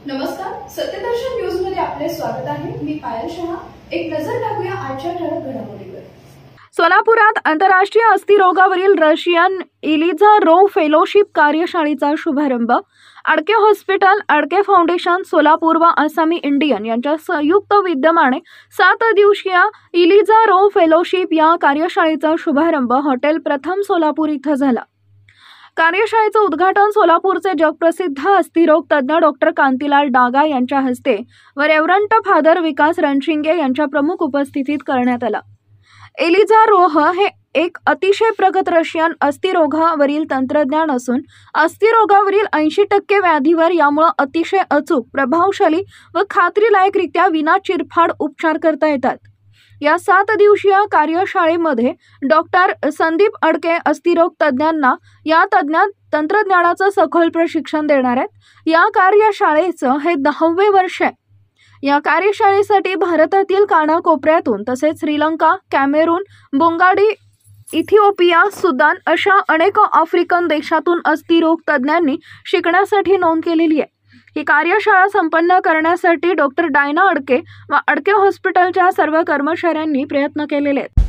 नमस्कार, सत्यदर्शन न्यूज मध्ये आपले स्वागत आहे। मी पायल शहा। एक नजर टाकूया आजच्या ठळक घडामोडीवर। सोलापुरात आंतरराष्ट्रीय अस्थिरोगावरील रशियन इलिझारोव्ह फेलोशिप कार्यशाळेचा शुभारंभ। अडके हॉस्पिटल, अडके फाउंडेशन, सोलापूर व आसामी इंडियन यांच्या संयुक्त विद्यमाने 7 दिवसीय इलिझारोव्ह फेलोशिप या कार्यशाळेचा शुभारंभ हॉटेल प्रथम सोलापूर इथं झाला। कार्यशाळेचं उद्घाटन सोलापूरचे जगप्रसिद्ध अस्थिरोग तज्ञ डॉक्टर कांतीलाल डागा यांच्या हस्ते व रेव्हरंट फादर विकास रणशिंगे यांच्या प्रमुख उपस्थितीत करण्यात आलं। इलिझारोव्ह हे एक अतिशय प्रगत रशियन अस्थिरोगावरील तंत्रज्ञान असून अस्थिरोगावरील 80% व्याधीवर यामुळे अतिशय अचूक, प्रभावशाली व खात्रीलायकरित्या विना चिरफाड उपचार करता येतात। या 7 दिवसीय कार्यशाळेमध्ये डॉक्टर संदीप अडके अस्थिरोग तज्ञांना या तंत्रज्ञानाचं सखोल प्रशिक्षण देणार आहेत। या कार्यशाळेचं हे 10वे वर्ष आहे। या कार्यशाळेसाठी भारतातील कानाकोपऱ्यातून तसेच श्रीलंका, कॅमेरून, बुंगाडी, इथिओपिया, सुदान अशा अनेक आफ्रिकन देशातून अस्थिरोग तज्ञांनी शिकण्यासाठी नोंद केलेली आहे। ही कार्यशाळा संपन्न करण्यासाठी डॉक्टर डायना अडके व अडके हॉस्पिटलच्या सर्व कर्मचाऱ्यांनी प्रयत्न केलेले आहेत।